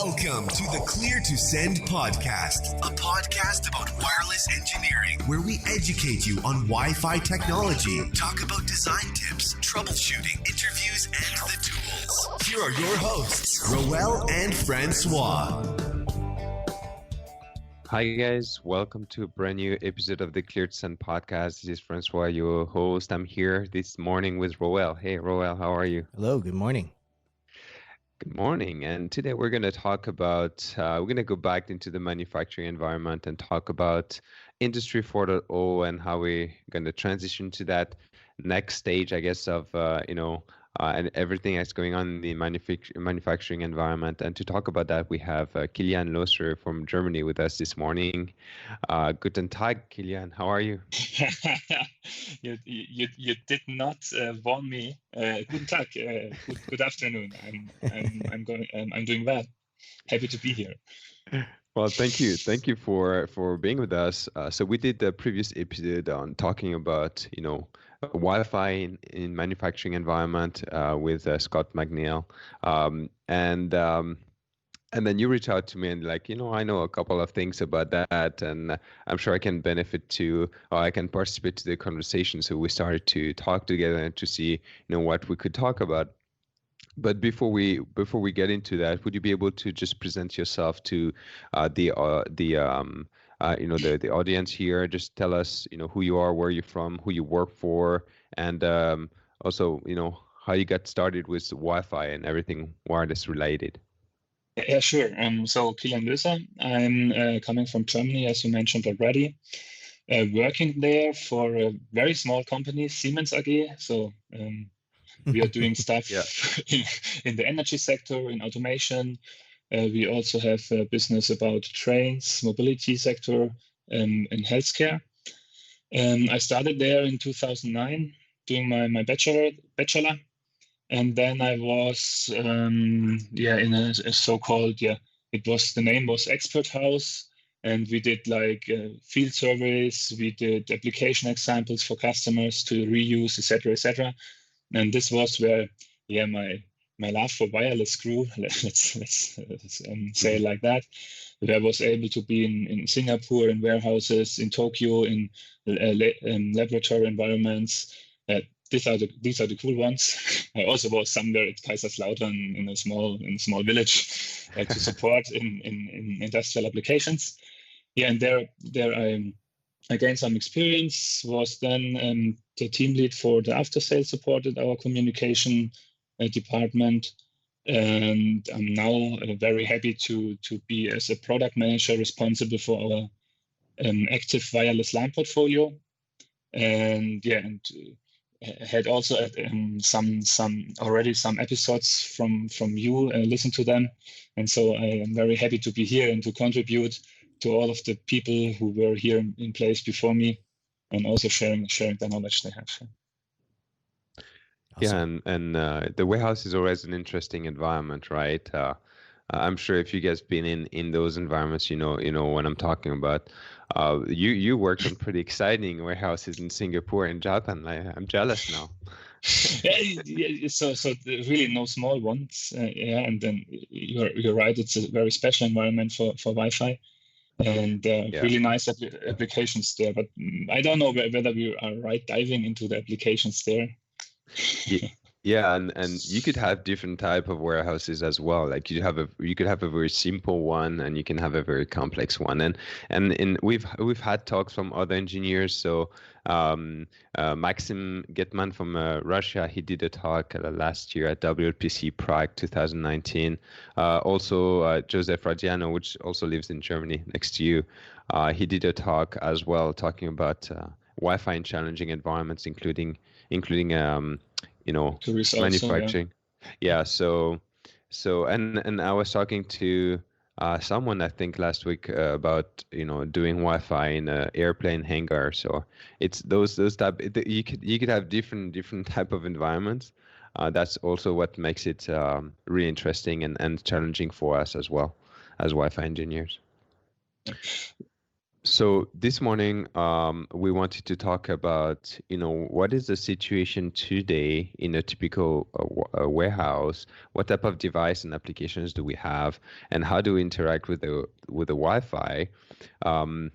Welcome to the Clear to Send podcast, a podcast about wireless engineering, where we educate you on Wi-Fi technology, talk about design tips, troubleshooting, interviews, and the tools. Here are your hosts, Roel and Francois. Hi guys, welcome to a brand new episode of the Clear to Send podcast. This is Francois, your host. I'm here this morning with Roel. Hey Roel, how are you? Hello, good morning. Good morning. And today we're going to talk about, we're going to go back into the manufacturing environment and talk about Industry 4.0 and how we're going to transition to that next stage, I guess, of, and everything that's going on in the manufacturing environment. And to talk about that, we have Kilian Löser from Germany with us this morning. Guten Tag, Kilian. How are you? You did not warn me. Guten Tag. Good afternoon. I'm doing well. Happy to be here. Well, thank you. Thank you for being with us. So we did the previous episode on talking about, Wi-Fi in manufacturing environment with Scott McNeil. And then you reached out to me and I know a couple of things about that, and I'm sure I can benefit to, or I can participate to the conversation. So we started to talk together and to see, what we could talk about. But before we get into that, would you be able to just present yourself to the audience here? Just tell us, who you are, where you're from, who you work for, and also, how you got started with Wi-Fi and everything wireless related. Yeah, sure. So Kilian Löser, I'm coming from Germany, as you mentioned already, working there for a very small company, Siemens AG. So we are doing stuff in the energy sector, in automation. We also have a business about trains, mobility sector, and healthcare. I started there in 2009 doing my bachelor, and then I was in a so-called the name was Expert House, and we did field surveys, we did application examples for customers to reuse, etc. And this was where my love for wireless grew. Let's say it like that. I was able to be in Singapore, in warehouses, in Tokyo, in laboratory environments. These are the cool ones. I also was somewhere at Kaiserslautern in a small village to support in industrial applications. Yeah, and there I gained some experience. Was then the team lead for the after sales support at our communication department, and I'm now very happy to be as a product manager responsible for our active wireless LAN portfolio, and had also some episodes from you, listen to them, and so I am very happy to be here and to contribute to all of the people who were here in place before me, and also sharing the knowledge they have. Awesome. Yeah, and the warehouse is always an interesting environment, right? I'm sure if you guys been in those environments, you know what I'm talking about. You worked on pretty exciting warehouses in Singapore and Japan. I'm jealous now. So really no small ones. And then you're right. It's a very special environment for Wi-Fi, and really nice applications there. But I don't know whether we are right diving into the applications there. Yeah, and you could have different type of warehouses as well. Like you could have a very simple one, and you can have a very complex one. And we've had talks from other engineers. So Maxim Getman from Russia, he did a talk last year at WPC Prague 2019. Also Joseph Radiano, which also lives in Germany next to you, he did a talk as well talking about Wi-Fi in challenging environments, including manufacturing. So and I was talking to someone I think last week about doing Wi-Fi in an airplane hangar. So it's those type. You could have different type of environments. That's also what makes it really interesting and challenging for us as well as Wi-Fi engineers. So this morning, we wanted to talk about, what is the situation today in a typical warehouse? What type of device and applications do we have, and how do we interact with the Wi-Fi? And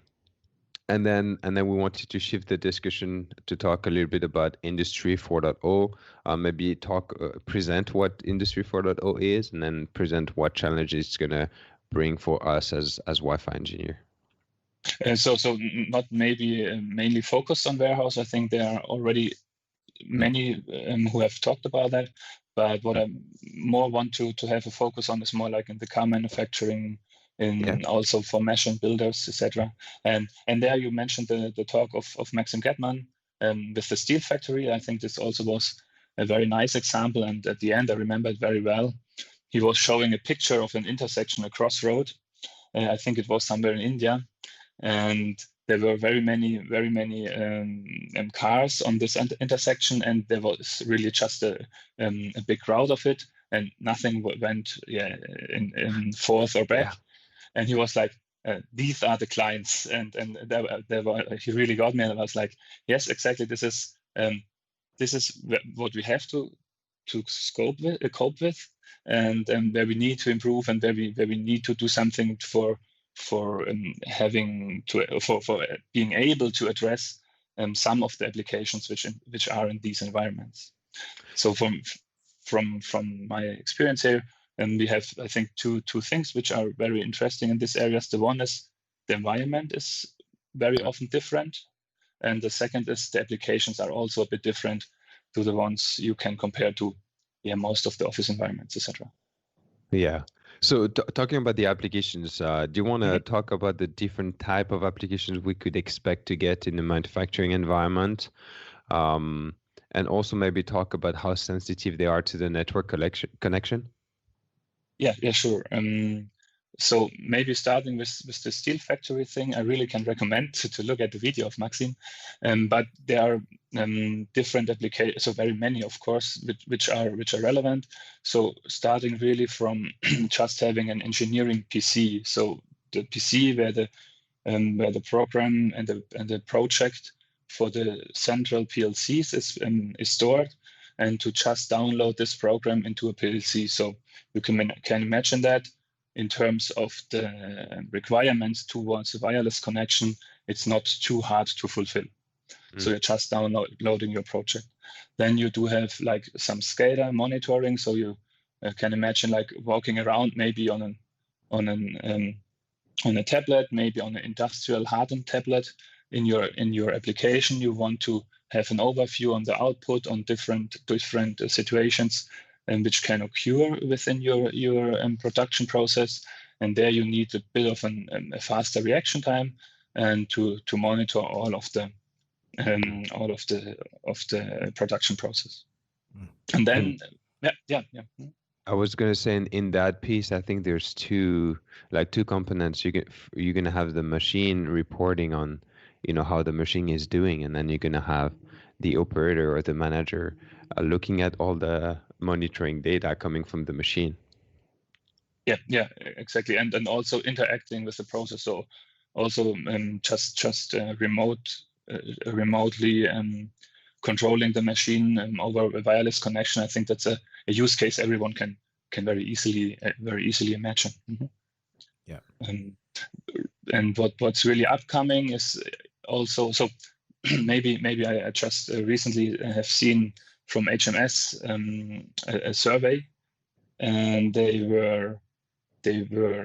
then we wanted to shift the discussion to talk a little bit about Industry 4.0, maybe present what Industry 4.0 is, and then present what challenges it's going to bring for us as Wi-Fi engineer. So not maybe mainly focused on warehouse. I think there are already many who have talked about that. But what I more want to have a focus on is more like in the car manufacturing, also for machine builders, etc. And there you mentioned the talk of Maxim Gettmann with the steel factory. I think this also was a very nice example. And at the end, I remember it very well. He was showing a picture of an intersection, a crossroad. I think it was somewhere in India. And there were very many cars on this intersection, and there was really just a big crowd of it, and nothing went in forth or back. Yeah. And he was like, "These are the clients," and he really got me, and I was like, "Yes, exactly. This is what we have to cope with, and where we need to improve, and where we need to do something for being able to address some of the applications which are in these environments." So from my experience here, we have, I think, two things which are very interesting in these areas. The one is the environment is very often different, and the second is the applications are also a bit different to the ones you can compare to most of the office environments, etc. Yeah. So talking about the applications, do you want to talk about the different type of applications we could expect to get in the manufacturing environment? And also maybe talk about how sensitive they are to the network connection? Yeah, sure. So maybe starting with the steel factory thing, I really can recommend to look at the video of Maxim. But there are different applications, so very many, of course, which are relevant. So starting really from just having an engineering PC. So the PC where the program and the project for the central PLCs is stored, and to just download this program into a PLC. So you can imagine that. In terms of the requirements towards a wireless connection, it's not too hard to fulfill. So you're just downloading your project. Then you do have like some SCADA monitoring. So you can imagine like walking around maybe on a tablet, maybe on an industrial hardened tablet. In your application, you want to have an overview on the output on different situations which can occur within your production process, and there you need a bit of a faster reaction time, and to monitor all of the production process. And then yeah. I was going to say in that piece, I think there's two components. You're going to have the machine reporting on how the machine is doing, and then you're going to have the operator or the manager looking at all the monitoring data coming from the machine. Yeah, exactly, and also interacting with the process. So also just remotely controlling the machine over a wireless connection. I think that's a use case everyone can very easily imagine. Mm-hmm. Yeah. And what's really upcoming is also, so maybe I just recently have seen from HMS a survey, and they were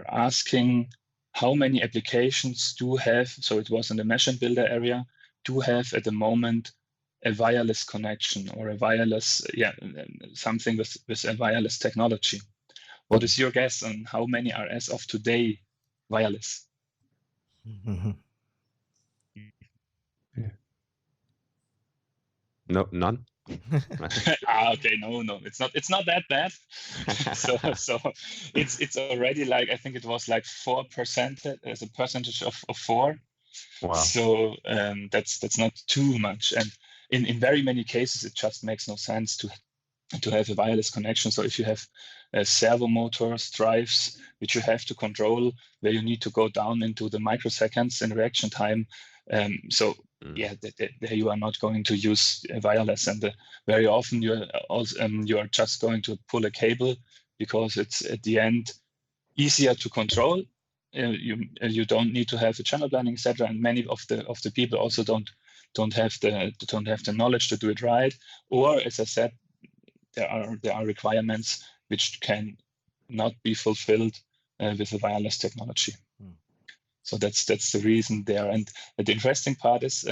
asking how many applications do have, so it was in the machine builder area, do have at the moment a wireless connection or a wireless, something with a wireless technology. What is your guess on how many are as of today wireless? Mm-hmm. Yeah. No, none. Okay, no, it's not that bad. so it's already like, I think it was like 4% as a percentage of 4. Wow. So that's not too much, and in very many cases it just makes no sense to have a wireless connection. So if you have servo motors, drives, which you have to control, where you need to go down into the microseconds in reaction time. There you are not going to use wireless, and very often you are just going to pull a cable because it's at the end easier to control. You don't need to have a channel planning, etc. And many of the people also don't have the knowledge to do it right. Or, as I said, there are requirements which can not be fulfilled with a wireless technology. So that's the reason there. And the interesting part is,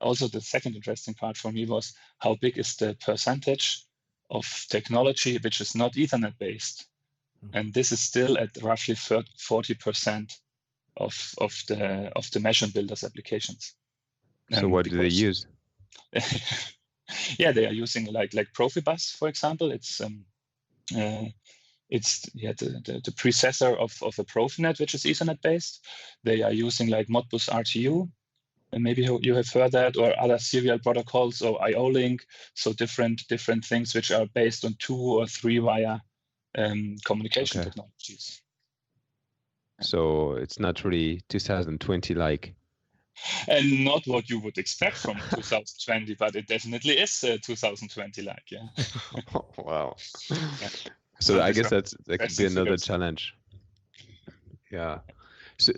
also the second interesting part for me was how big is the percentage of technology which is not Ethernet based. And this is still at roughly 40% of the mesh builders applications. So what do they use? Yeah, they are using like Profibus, for example. It's the predecessor of a Profinet, which is Ethernet based. They are using like Modbus RTU, and maybe you have heard that, or other serial protocols, or IO-Link. So different things which are based on 2 or 3 wire communication technologies. So it's not really 2020 like. And not what you would expect from 2020, but it definitely is 2020 like, yeah. Oh, wow. Yeah. So I guess that could be another challenge. Yeah. So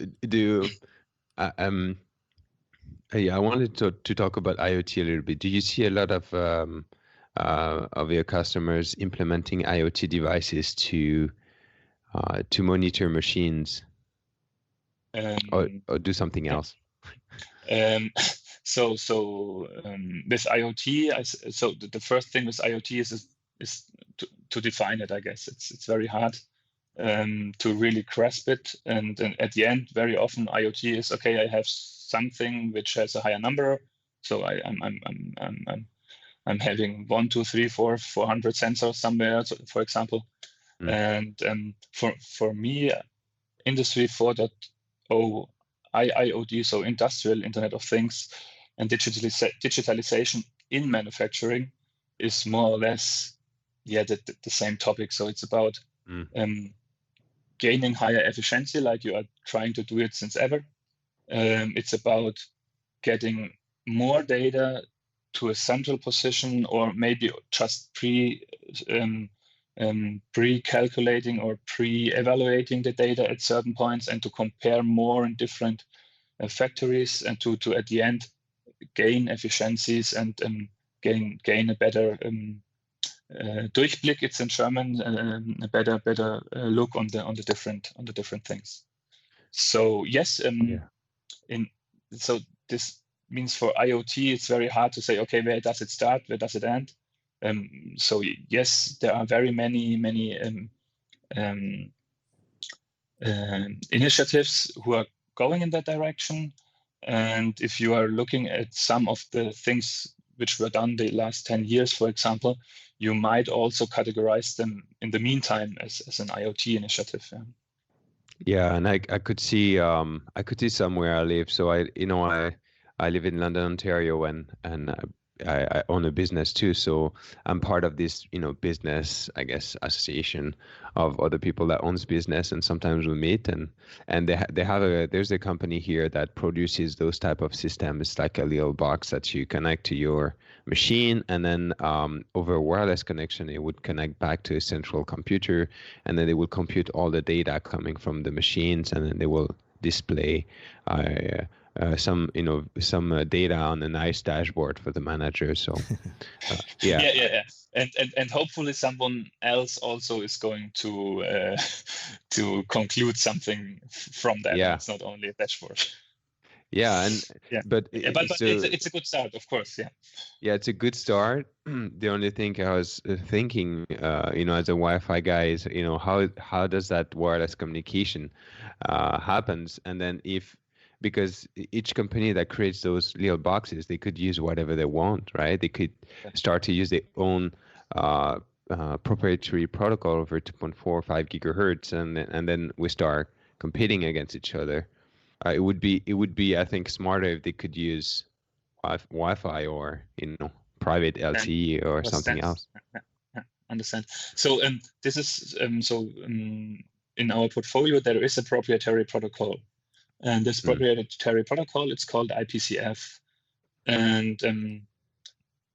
I wanted to talk about IoT a little bit. Do you see a lot of your customers implementing IoT devices to monitor machines or do something else? So with IoT, so the first thing with IoT is to define it. I guess it's very hard to really grasp it, and at the end, very often IoT is okay. I have something which has a higher number, so I'm having 1, 2, 3, 4, 400 sensors somewhere, for example, and for me, Industry 4.0. IoT, so Industrial Internet of Things, and digitalization in manufacturing is more or less, the same topic. So it's about gaining higher efficiency, like you are trying to do it since ever. It's about getting more data to a central position, or maybe just pre-calculating or pre-evaluating the data at certain points, and to compare more in different factories, and to at the end gain efficiencies and gain a better Durchblick. It's in German, a better look on the different things. So yes, so this means for IoT, it's very hard to say, okay, where does it start, where does it end? So yes, there are very many initiatives who are going in that direction. And if you are looking at some of the things which were done the last 10 years, for example, you might also categorize them in the meantime as an IoT initiative. Yeah, and I could see somewhere I live. So I live in London, Ontario, and I own a business too, so I'm part of this, business, I guess, association of other people that owns business, and sometimes we meet, and there's a company here that produces those type of systems. It's like a little box that you connect to your machine, and then over a wireless connection, it would connect back to a central computer, and then it will compute all the data coming from the machines, and then they will display some data on a nice dashboard for the manager. So yeah. And hopefully someone else also is going to conclude something from that. Yeah. It's not only a dashboard. Yeah, but it's a good start, of course. Yeah, it's a good start. The only thing I was thinking, as a Wi-Fi guy, is how does that wireless communication happens, and then because each company that creates those little boxes, they could use whatever they want, right? They could start to use their own proprietary protocol over 2.4 or 5 gigahertz, and then we start competing against each other. It would be, I think, smarter if they could use Wi-Fi or private LTE or something else. understand. So this is in our portfolio there is a proprietary protocol, and this proprietary protocol, it's called IPCF, and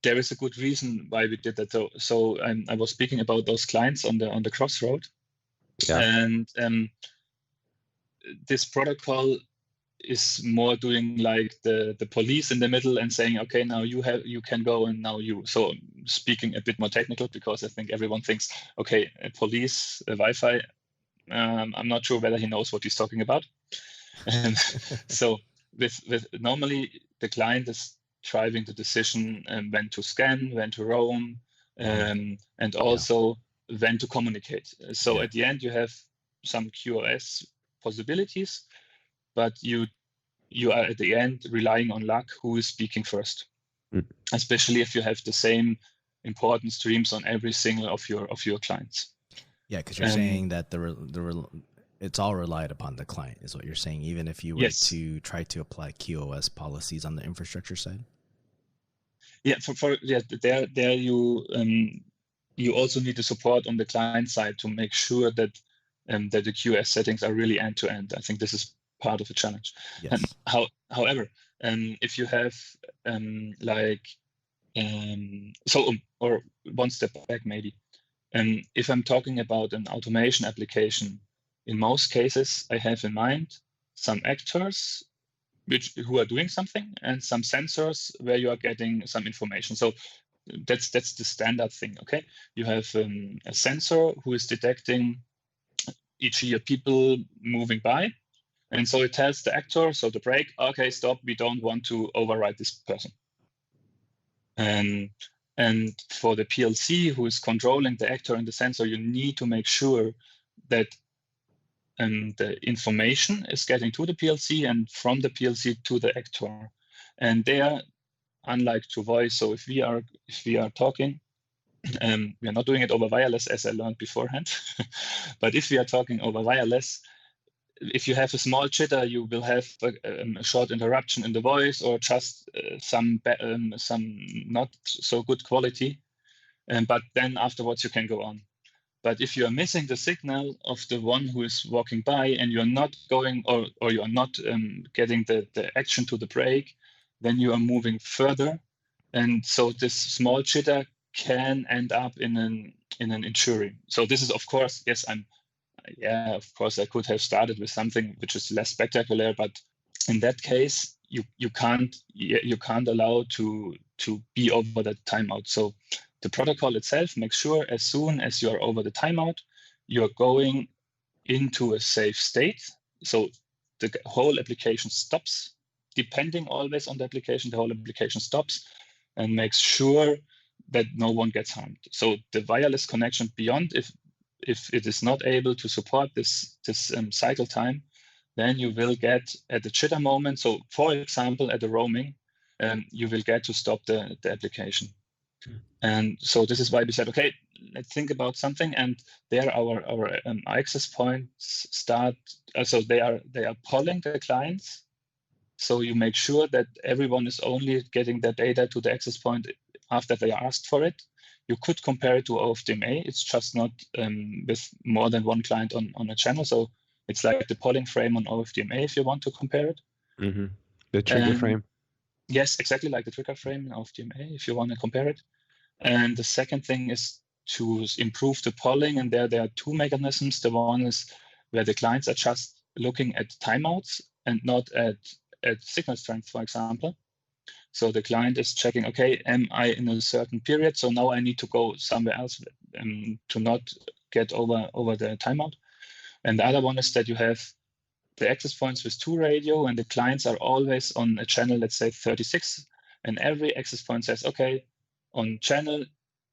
there is a good reason why we did that. So I was speaking about those clients on the crossroad, and this protocol is more doing like the police in the middle and saying, okay, now you can go, and now you. So speaking a bit more technical, because I think everyone thinks, okay, a police, a Wi-Fi. I'm not sure whether he knows what he's talking about. And so with normally the client is driving the decision when to scan, when to roam, and also when to communicate. So at the end you have some QoS possibilities, but you are at the end relying on luck who is speaking first, especially if you have the same important streams on every single of your clients. Yeah, because you're saying that it's all relied upon the client, is what you're saying, even if you were to try to apply QoS policies on the infrastructure side. Yeah, there you also need the support on the client side to make sure that the QoS settings are really end to end. I think this is part of the challenge. Yes. However, if you have or one step back maybe. If I'm talking about an automation application, in most cases, I have in mind some actors who are doing something and some sensors where you are getting some information. So that's the standard thing. Okay, you have a sensor who is detecting e.g. people moving by, and so it tells the actor, so the brake, okay, stop, we don't want to override this person. And for the PLC who is controlling the actor and the sensor, you need to make sure that the information is getting to the PLC and from the PLC to the actor. And they are unlike to voice. So if we are talking, we are not doing it over wireless, as I learned beforehand. But if we are talking over wireless, if you have a small jitter, you will have a short interruption in the voice, or just some not so good quality. But then afterwards you can go on. But if you are missing the signal of the one who is walking by, and you're not going, or you are not getting the action to the brake, then you are moving further. And so this small jitter can end up in an injury. So this is, of course, of course, I could have started with something which is less spectacular, but in that case, you can't allow to be over the timeout. So the protocol itself makes sure as soon as you are over the timeout, you're going into a safe state. So the whole application stops. Depending always on the application, the whole application stops and makes sure that no one gets harmed. So the wireless connection beyond, if it is not able to support this cycle time, then you will get at the jitter moment. So for example, at the roaming, you will get to stop the application. And so this is why we said, okay, let's think about something. And there our access points start. So they are polling the clients. So you make sure that everyone is only getting their data to the access point after they are asked for it. You could compare it to OFDMA. It's just not with more than one client on a channel. So it's like the polling frame on OFDMA if you want to compare it. Mm-hmm. The trigger frame. Yes, exactly like the trigger frame in OFDMA if you want to compare it. And the second thing is to improve the polling. And there are two mechanisms. The one is where the clients are just looking at timeouts and not at signal strength, for example. So the client is checking, okay, am I in a certain period? So now I need to go somewhere else to not get over the timeout. And the other one is that you have the access points with 2 radio, and the clients are always on a channel, let's say 36. And every access point says, okay, on channel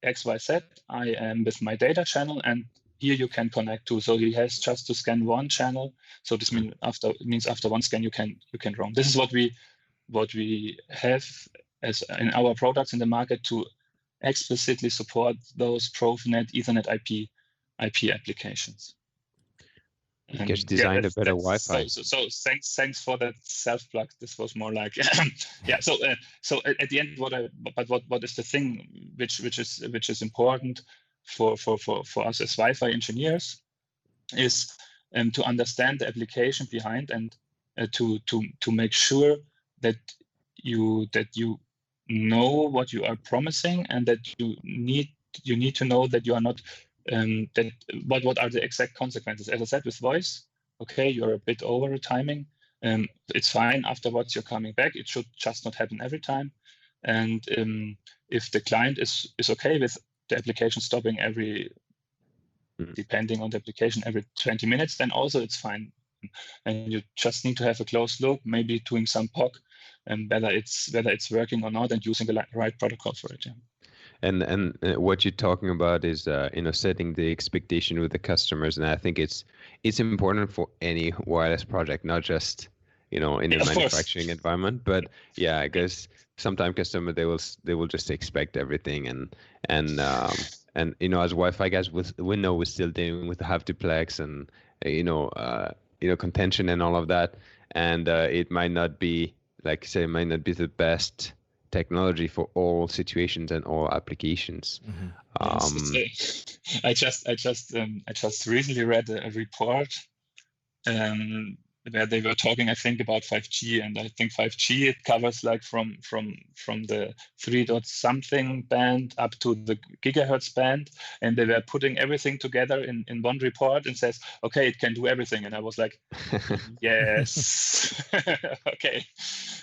XYZ, I am with my data channel, and here you can connect to. So he has just to scan one channel. So this means after one scan, you can roam. This is what we have as in our products in the market to explicitly support those Profinet Ethernet IP applications. You guys designed a better Wi-Fi. So thanks for that self-plug. This was more like So at the end, what is the thing which is important? for us as Wi-Fi engineers is to understand the application behind and to make sure that you know what you are promising, and that you need to know that you are not that what are the exact consequences. As I said, with voice, okay, you're a bit over timing. It's fine. Afterwards, you're coming back. It should just not happen every time. And if the client is okay with the application stopping depending on the application, every 20 minutes, then also it's fine. And you just need to have a close look, maybe doing some POC, and whether it's working or not, and using the right protocol for it. Yeah. And what you're talking about is setting the expectation with the customers, and I think it's important for any wireless project, not just in a manufacturing environment. But yeah, I guess sometimes customer they will just expect everything, and as Wi-Fi guys, we know we're still dealing with the half duplex and contention and all of that, and it might not be, like you say, the best technology for all situations and all applications. I just recently read a report where they were talking, I think, about 5G, and I think 5G, it covers like from the 3 dot something band up to the gigahertz band, and they were putting everything together in one report and says, okay, it can do everything. And I was like, yes. Okay.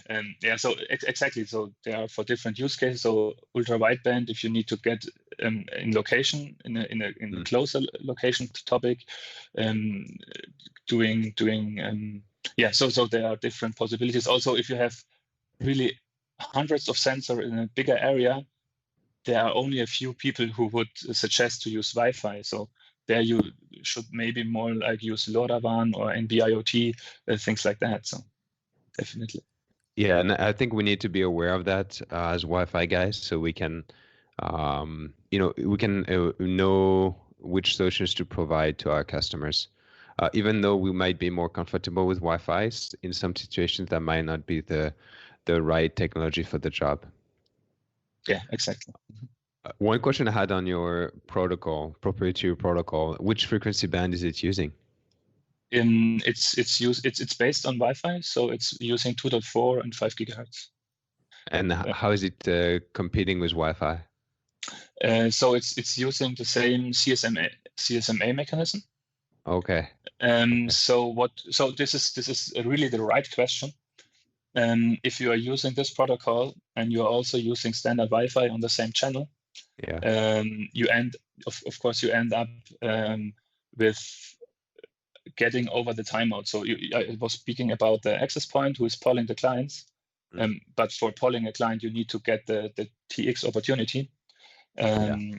And yeah, so exactly. So they are for different use cases. So ultra wideband, if you need to get in location, in a closer location topic, so there are different possibilities. Also, if you have really hundreds of sensors in a bigger area, there are only a few people who would suggest to use Wi-Fi. So there you should maybe more like use LoRaWAN or NB-IoT, things like that. So definitely. Yeah, and I think we need to be aware of that as Wi-Fi guys, so we can, know which solutions to provide to our customers. Even though we might be more comfortable with Wi-Fi, in some situations that might not be the right technology for the job. Yeah, exactly. One question I had on your proprietary protocol, which frequency band is it using? It's based on Wi-Fi, so it's using 2.4 and 5 gigahertz. And how is it competing with Wi-Fi? So it's using the same CSMA mechanism. Okay. So this is really the right question. If you are using this protocol and you are also using standard Wi-Fi on the same channel, you end up with getting over the timeout. So I was speaking about the access point who is polling the clients, but for polling a client, you need to get the TX opportunity.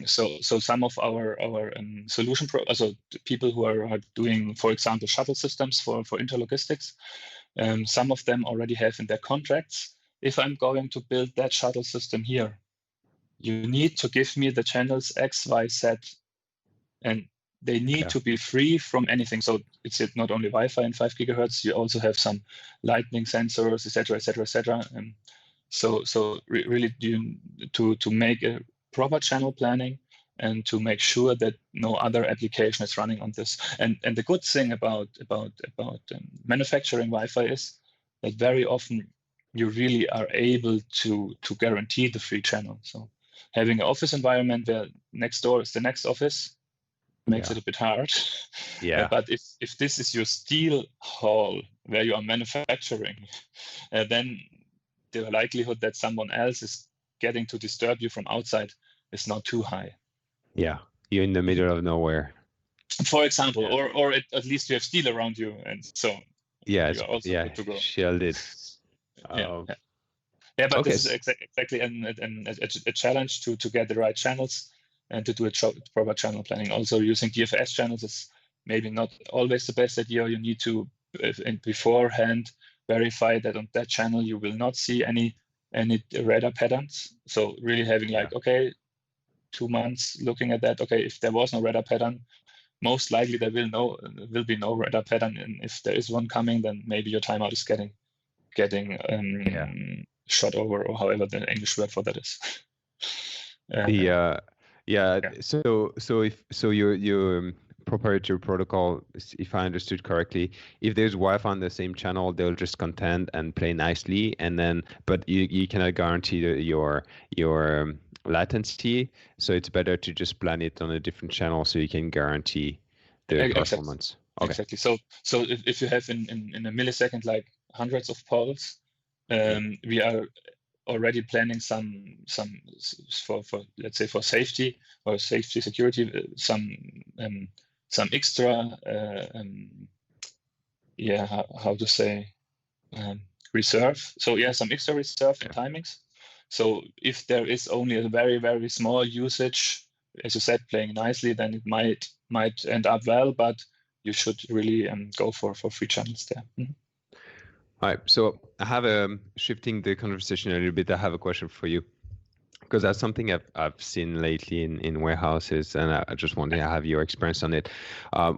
So some of our solution so people who are doing, for example, shuttle systems for interlogistics, some of them already have in their contracts, if I'm going to build that shuttle system here, you need to give me the channels X, Y, Z, and they need to be free from anything. So it's not only Wi-Fi and 5 gigahertz, you also have some lightning sensors, etc., etc., etc. So really to make a proper channel planning and to make sure that no other application is running on this. And the good thing about manufacturing Wi-Fi is that very often you really are able to guarantee the free channel. So having an office environment where next door is the next office makes it a bit hard. Yeah. But if this is your steel hall where you are manufacturing, then the likelihood that someone else is getting to disturb you from outside is not too high. Yeah, you're in the middle of nowhere, for example, or at least you have steel around you, and so you're also good to go. Shielded. But this is exactly a challenge to get the right channels and to do a proper channel planning. Also, using DFS channels is maybe not always the best idea. You need to beforehand verify that on that channel you will not see any radar patterns. So really having 2 months looking at that. Okay, if there was no radar pattern, most likely there will be no radar pattern, and if there is one coming, then maybe your timeout is getting shot over, or however the English word for that is. Yeah. So your proprietary protocol, if I understood correctly, if there's Wi-Fi on the same channel, they'll just contend and play nicely, and then but you cannot guarantee your latency. So it's better to just plan it on a different channel so you can guarantee the performance. Okay. Exactly. So if you have in a millisecond like hundreds of poles, we are already planning some for let's say for safety or safety security some extra how to say reserve. So some extra reserve timings. So if there is only a very, very small usage, as you said, playing nicely, then it might end up well, but you should really go for free channels there. Mm-hmm. All right. So I have shifting the conversation a little bit. I have a question for you, because that's something I've seen lately in warehouses, and I just want to have your experience on it.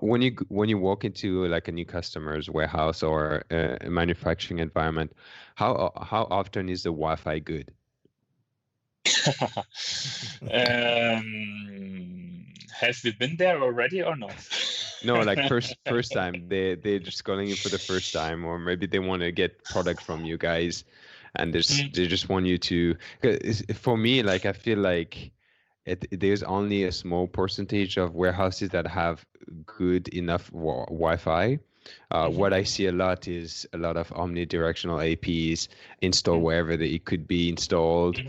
When you walk into like a new customer's warehouse or a manufacturing environment, how often is the Wi-Fi good? Have we been there already or not? No, like first time they're just calling you for the first time, or maybe they want to get product from you guys, and they just want you to. For me, like I feel like there's only a small percentage of warehouses that have good enough Wi-Fi. What I see a lot is a lot of omnidirectional APs installed wherever it could be installed,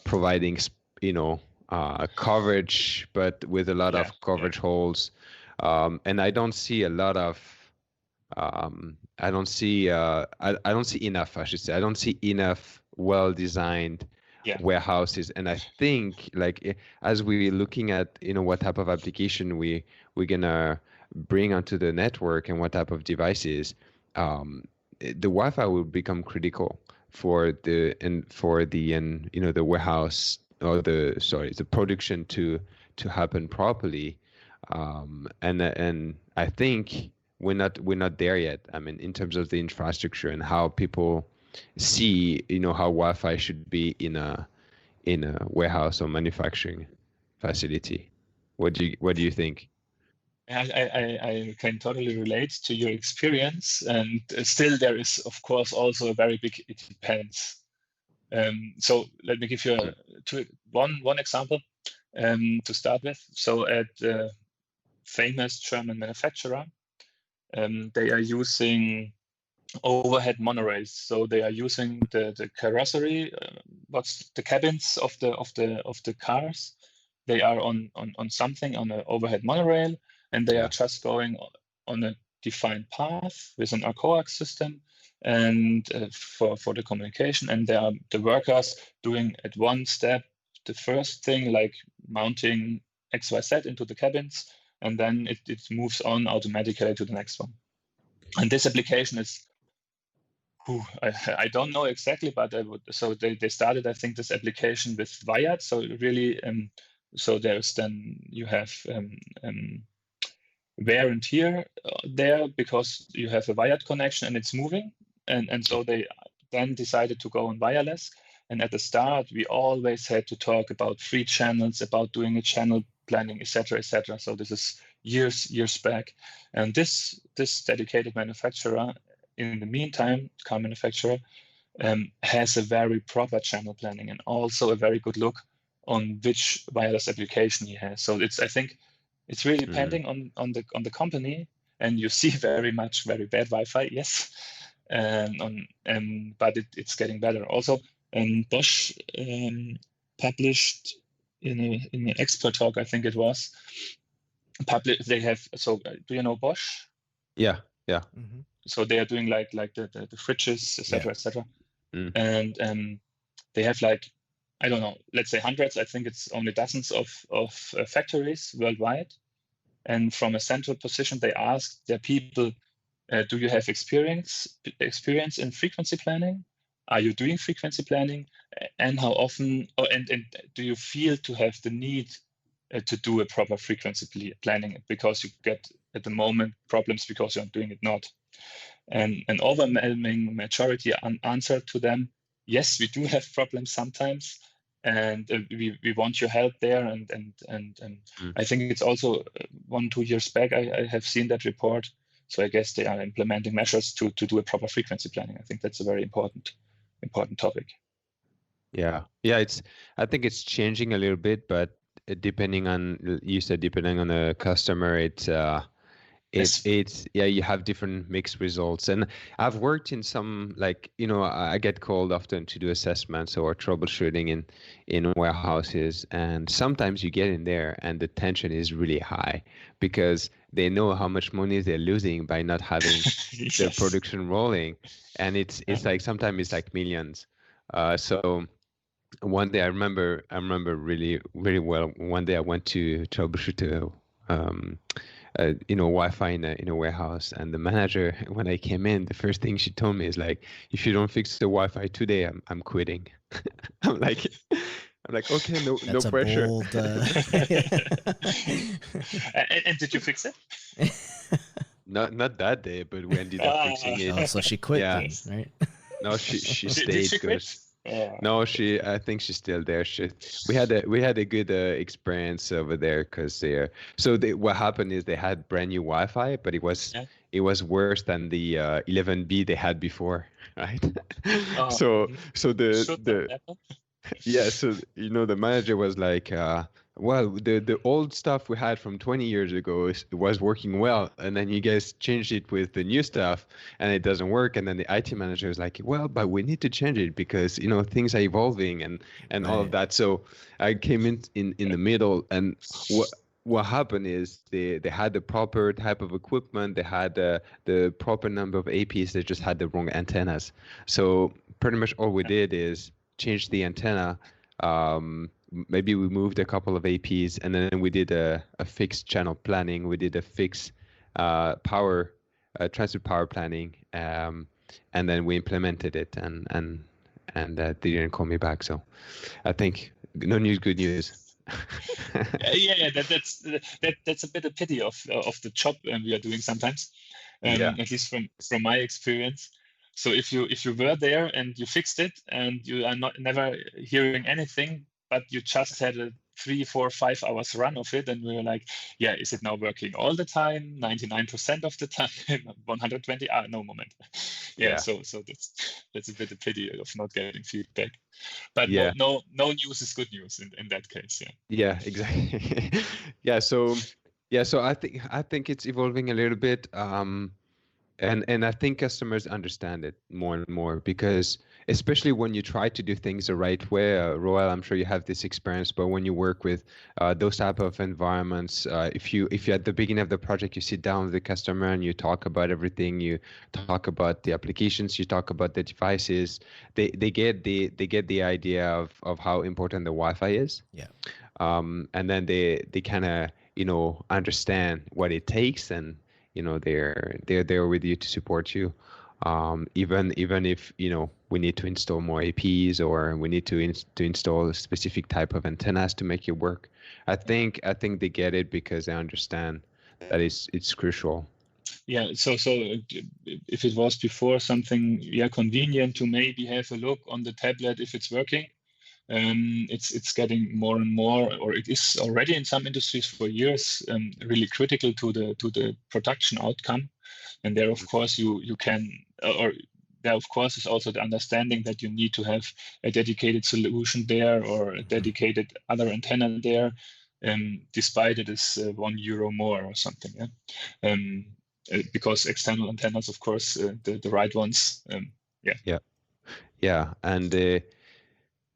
providing coverage, but with a lot of coverage holes. And I don't see a lot of I don't see enough, I should say. I don't see enough well-designed warehouses. And I think like as we're looking at what type of application we're gonna bring onto the network and what type of devices, the Wi-Fi will become critical for the warehouse or the production to happen properly. And I think we're not there yet. I mean, in terms of the infrastructure and how people see, how Wi-Fi should be in a warehouse or manufacturing facility. What do you think? I can totally relate to your experience, and still there is, of course, also a very big it depends. So let me give you one example to start with. So at famous German manufacturer, they are using overhead monorails. So they are using the carrossery, what's the cabins of the cars. They are on something on an overhead monorail, and they are just going on a defined path with an coax system and for the communication. And they are the workers doing at one step the first thing, like mounting XYZ into the cabins, and then it moves on automatically to the next one. And this application is, I don't know exactly, but so they started, I think, this application with wired. So really, so there's then you have wear and tear there because you have a wired connection and it's moving. And so they then decided to go on wireless. And at the start, we always had to talk about free channels, about doing a channel planning, etc., etc. So this is years back. And this dedicated manufacturer, in the meantime, car manufacturer, has a very proper channel planning and also a very good look on which wireless application he has. So I think it's really depending on the company, and you see very bad Wi-Fi, yes, but it's getting better. Also, Bosch published in an expert talk, I think it was. They have, so do you know Bosch? Yeah. Mm-hmm. So they are doing like the fridges, etc., etc. And they have like, I don't know, let's say hundreds. I think it's only dozens of factories worldwide. And from a central position, they asked their people, do you have experience in frequency planning? Are you doing frequency planning? And how often, and do you feel to have the need to do a proper frequency planning, because you get at the moment problems because you're doing it not? And an overwhelming majority answered to them, yes, we do have problems sometimes, and we want your help there. And I think it's also 1-2 years back I have seen that report. So I guess they are implementing measures to do a proper frequency planning. I think that's a very important topic. Yeah, I think it's changing a little bit, but depending on the customer, it's you have different mixed results. And I've worked in some, like, I get called often to do assessments or troubleshooting in warehouses, and sometimes you get in there and the tension is really high because they know how much money they're losing by not having Yes. their production rolling, and it's like sometimes it's like millions. So one day I remember really, really well. One day I went to troubleshoot Wi-Fi in a warehouse, and the manager, when I came in, the first thing she told me is like, "If you don't fix the Wi-Fi today, I'm quitting." I'm like, okay, no That's pressure. Bold, and did you fix it? Not that day, but we ended up fixing it. Oh, so she quit, Yeah. then, right? No, she stayed. Did she quit? Because no, I think she's still there. We had a good experience over there because what happened is they had brand new Wi-Fi, but it was worse than the 11B they had before, right? So the manager was like, well, the old stuff we had from 20 years ago was working well, and then you guys changed it with the new stuff and it doesn't work. And then the IT manager is like, well, but we need to change it because things are evolving and all of that. So I came in the middle, and what happened is they had the proper type of equipment, they had the proper number of APs, they just had the wrong antennas. So pretty much all we did is change the antenna. Maybe we moved a couple of APs, and then we did a fixed channel planning. We did a fixed transfer power planning, and then we implemented it, and they didn't call me back. So I think no news, good news. That's a bit of pity of the job we are doing sometimes, at least from my experience. So if you were there and you fixed it and you are never hearing anything, but you just had a 3, 4, 5 hours run of it, and we were like, yeah, is it now working all the time? 99% of the time, 120? No moment. So that's a bit of pity of not getting feedback. But no news is good news in that case. Yeah, exactly. So I think it's evolving a little bit. And I think customers understand it more and more, because especially when you try to do things the right way, Roel, I'm sure you have this experience, but when you work with those type of environments, if you at the beginning of the project, you sit down with the customer and you talk about everything, you talk about the applications, you talk about the devices, they get the idea of how important the Wi-Fi is. Yeah. And then they kind of understand what it takes, and they're there with you to support you, even if we need to install more APs, or we need to install a specific type of antennas to make it work. I think they get it because they understand that it's crucial. Yeah. So if it was before something convenient to maybe have a look on the tablet if it's working, it's getting more and more, or it is already in some industries for years, really critical to the production outcome. And there, of course, you can, or there, of course, is also the understanding that you need to have a dedicated solution there, or a dedicated other antenna there, despite it is €1 more or something. Because external antennas, of course, the right ones.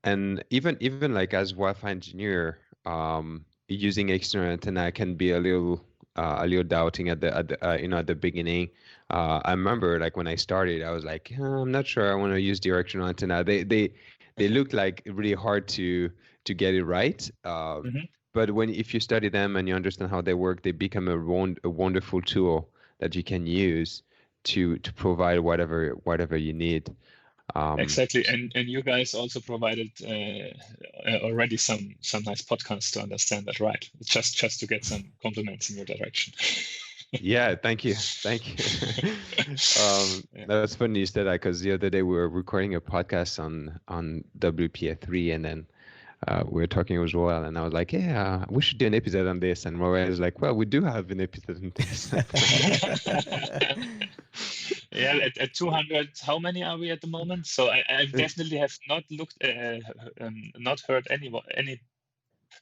And even like as Wi-Fi engineer, using external antenna can be a little doubting at the beginning. I remember, like, when I started, I was like, I'm not sure I want to use directional antenna. They look like really hard to get it right. But if you study them and you understand how they work, they become a wonderful tool that you can use to provide whatever you need. Exactly, and you guys also provided already some nice podcasts to understand that, right? Just to get some compliments in your direction. Yeah, thank you. That's funny you said that, because the other day we were recording a podcast on WPA3, and then we were talking as well, and I was like, yeah, we should do an episode on this. And Roel is like, well, we do have an episode on this. Yeah, at 200, how many are we at the moment? So I definitely have not looked, not heard any.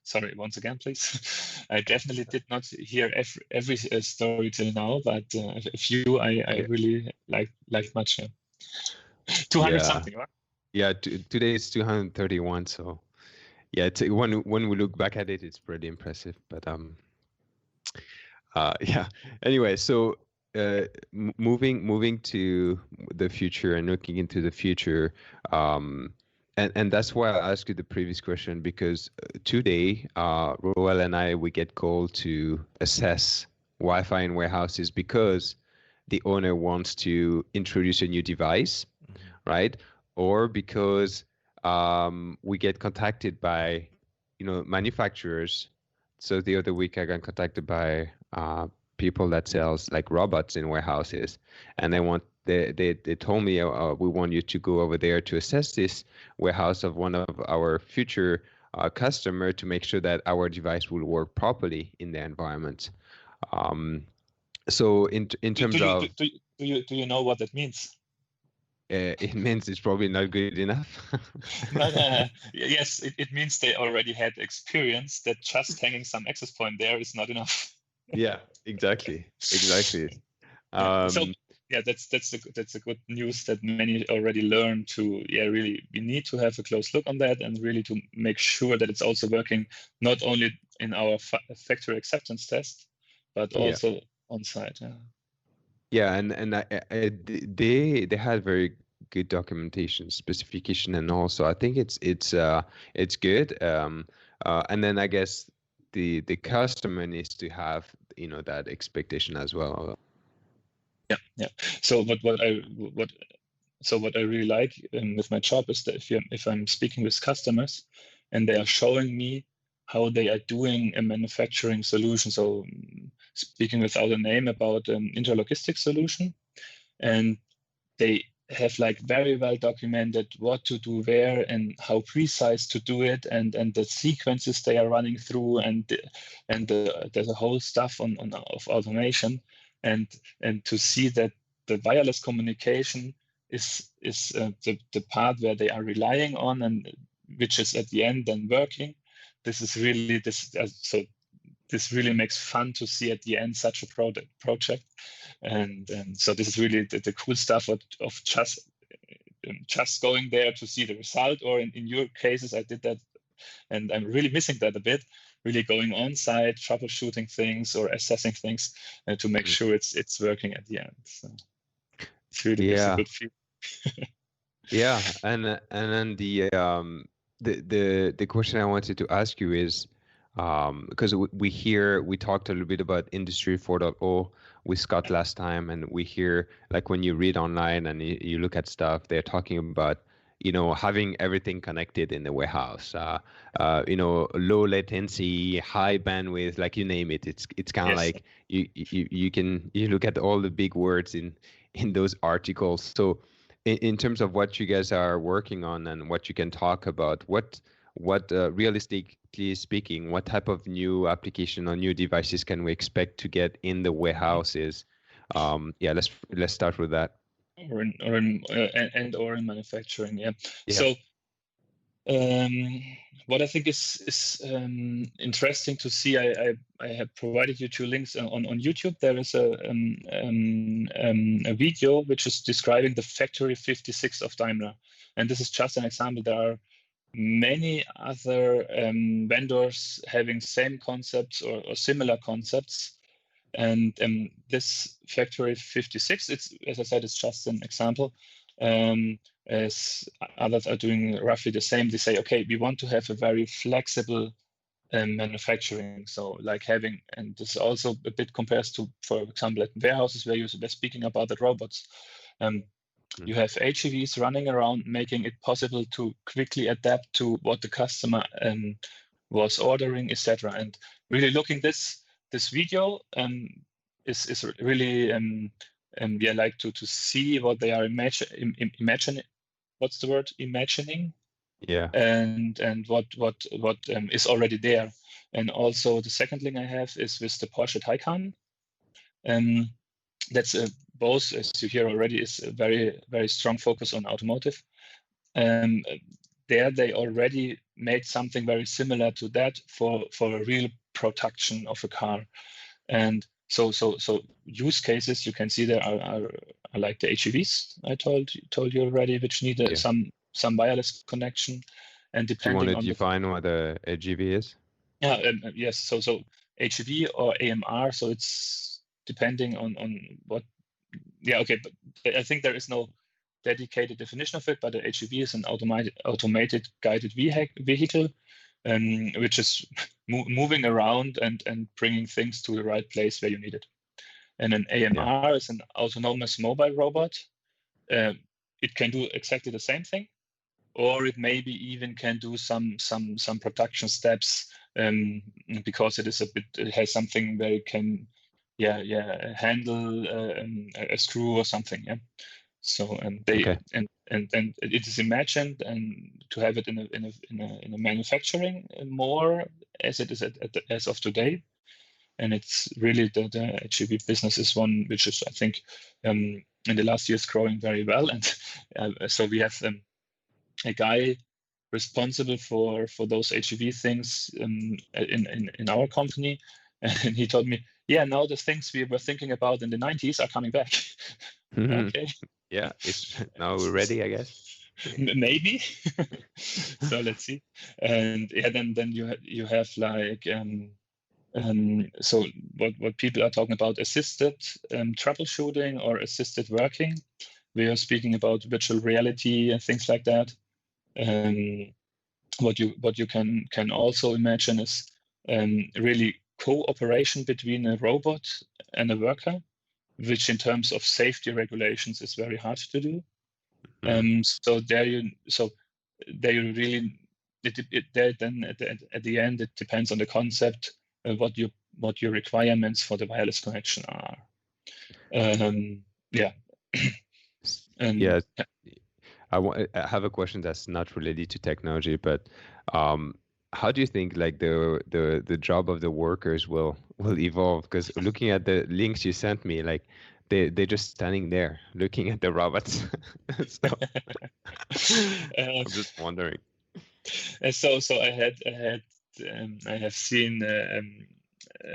Sorry, once again, please. I definitely did not hear every story till now, but a few I really liked much. Yeah. 200 something, right? Yeah, today is 231. So yeah, when we look back at it, it's pretty impressive. But yeah. Anyway, so moving to the future and looking into the future, and that's why I asked you the previous question, because today, Roel and I, we get called to assess Wi-Fi in warehouses because the owner wants to introduce a new device, right? Or because we get contacted by, manufacturers. So the other week I got contacted by people that sells like robots in warehouses, and they told me, we want you to go over there to assess this warehouse of one of our future customer to make sure that our device will work properly in the environment. So in terms of, do you know what that means? It means it's probably not good enough. Yes, it means they already had experience that just hanging some access point there is not enough. Yeah, exactly. So yeah, that's a good news that many already learned to really we need to have a close look on that and really to make sure that it's also working not only in our factory acceptance test but also on site. Yeah, and they had very good documentation, specification, and also I think it's good. And then I guess the customer needs to have that expectation as well. Yeah. So what I really like with my job is that if I'm speaking with customers and they are showing me how they are doing a manufacturing solution. So speaking without a name about an interlogistic solution, and they have like very well documented what to do where and how precise to do it, and the sequences they are running through, and there's a whole stuff of automation, and to see that the wireless communication is the part where they are relying on, and which is at the end then working. This is really so this really makes fun to see at the end such a project, and so this is really the cool stuff of just going there to see the result. Or in your cases, I did that, and I'm really missing that a bit. Really going on site, troubleshooting things or assessing things to make sure it's working at the end. So it's really gives a good feel. Yeah, and then the question I wanted to ask you is, because we talked a little bit about Industry 4.0 with Scott last time, and we hear, like, when you read online and you look at stuff, they're talking about having everything connected in the warehouse, low latency, high bandwidth, like you name it. It's kind of like you look at all the big words in those articles. So in terms of what you guys are working on and what you can talk about, what realistically speaking, what type of new application or new devices can we expect to get in the warehouses? Let's start with that. Or in manufacturing. Yeah. So what I think is interesting to see, I have provided you 2 links on YouTube. There is a video which is describing the Factory 56 of Daimler, and this is just an example. There are many other vendors having same concepts or similar concepts. And this Factory 56, it's, as I said, it's just an example. As others are doing roughly the same, they say, okay, we want to have a very flexible manufacturing. So like having, and this also a bit compares to, for example, at warehouses where you were speaking about the robots. You have HEVs running around, making it possible to quickly adapt to what the customer was ordering, etc. And really looking this video is really like to see what they are imagining. What's the word? Imagining? Yeah. and what is already there. And also the second link I have is with the Porsche Taycan. That's both, as you hear already, is a very, very strong focus on automotive. There they already made something very similar to that for a real production of a car. And so use cases you can see there are like the HEVs I told you already, which need some wireless connection. And depending Do you on want to define what a HEV is? Yeah, yes. So HEV or AMR. So it's depending on what. Yeah, okay. But I think there is no dedicated definition of it. But a HEV is an automated guided vehicle, which is moving around and bringing things to the right place where you need it. And an AMR is an autonomous mobile robot. It can do exactly the same thing, or it maybe even can do some production steps, because it has something where it can handle a screw or something. Yeah. So and it is imagined and to have it in a manufacturing more as it is as of today. And it's really the HEV business is one which is, I think, in the last years growing very well. And so we have a guy responsible for those HEV things in our company, and he told me, now the things we were thinking about in the 90s are coming back. Okay. Yeah, it's now we're ready, I guess. Maybe. So let's see. And then you have like so what people are talking about, assisted troubleshooting or assisted working. We are speaking about virtual reality and things like that. What you can also imagine is really cooperation between a robot and a worker, which in terms of safety regulations is very hard to do. So there you really then at the end it depends on the concept of what your requirements for the wireless connection are. I have a question that's not related to technology, but how do you think like the job of the workers will evolve? Because looking at the links you sent me, like they're just standing there looking at the robots. So I'm just wondering. So I have seen a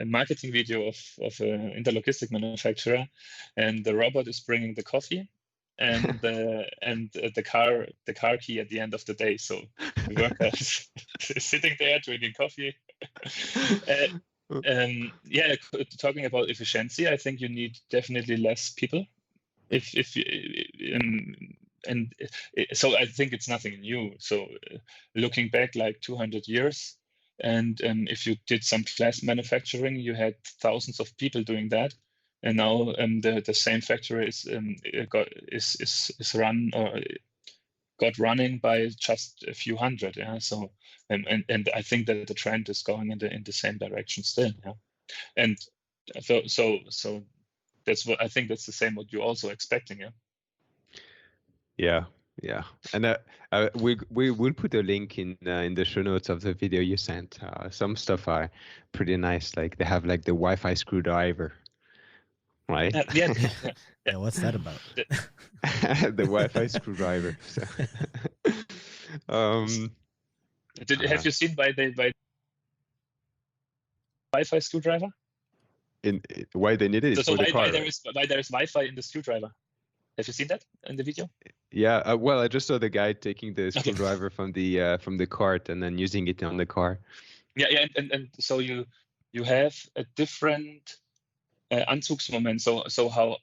marketing video of an interlogistic manufacturer, and the robot is bringing the coffee and the car key at the end of the day. So the worker is sitting there drinking coffee. Talking about efficiency, I think you need definitely less people. So I think it's nothing new. So looking back like 200 years, and if you did some class manufacturing, you had thousands of people doing that. And now the same factory is run or got running by just a few hundred. Yeah. So and I think that the trend is going in the same direction still. Yeah. And so that's what I think. That's the same what you're also expecting. Yeah. Yeah. And we will put a link in the show notes of the video you sent. Some stuff are pretty nice. Like they have like the Wi-Fi screwdriver. Right? Yeah, what's that about? The Wi-Fi screwdriver. So. Have you seen by Wi-Fi screwdriver? Why they need it? So why there is Wi-Fi in the screwdriver? Have you seen that in the video? Yeah. Well, I just saw the guy taking the screwdriver from the cart and then using it on the car. Yeah, and so you have a different Anzugsmoment. So how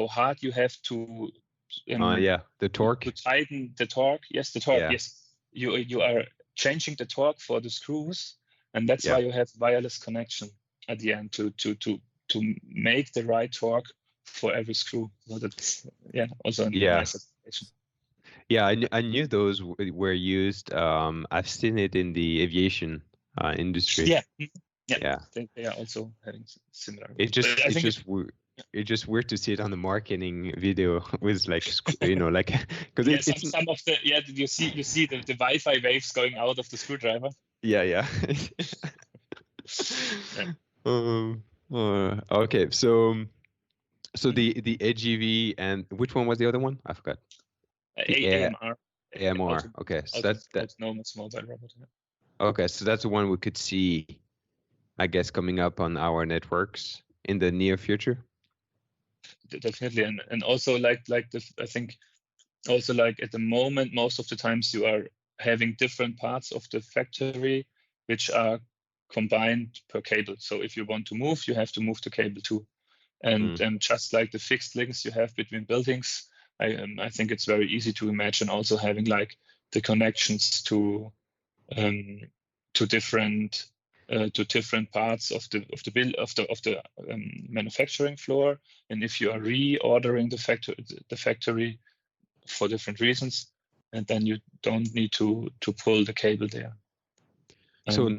hard you have to the torque. To tighten the torque. Yes, the torque. Yeah. Yes, you are changing the torque for the screws, and that's why you have wireless connection at the end to make the right torque for every screw. So that's also a nice application. Yeah, I knew those were used. I've seen it in the aviation industry. Yeah. They are also having similar. It's just it's just weird to see it on the marketing video with like like because it's some of the you see the Wi-Fi waves going out of the screwdriver. Yeah. Okay, so the AGV, and which one was the other one? I forgot. The AMR. AMR. Okay, so that's autonomous mobile robot. Okay, so that's the one we could see, I guess, coming up on our networks in the near future. Definitely, and also like I think also like at the moment, most of the times you are having different parts of the factory which are combined per cable. So if you want to move, you have to move the cable too. And just like the fixed links you have between buildings, I think it's very easy to imagine also having like the connections to different parts of the manufacturing floor. And if you are reordering the factory for different reasons, and then you don't need to pull the cable there. So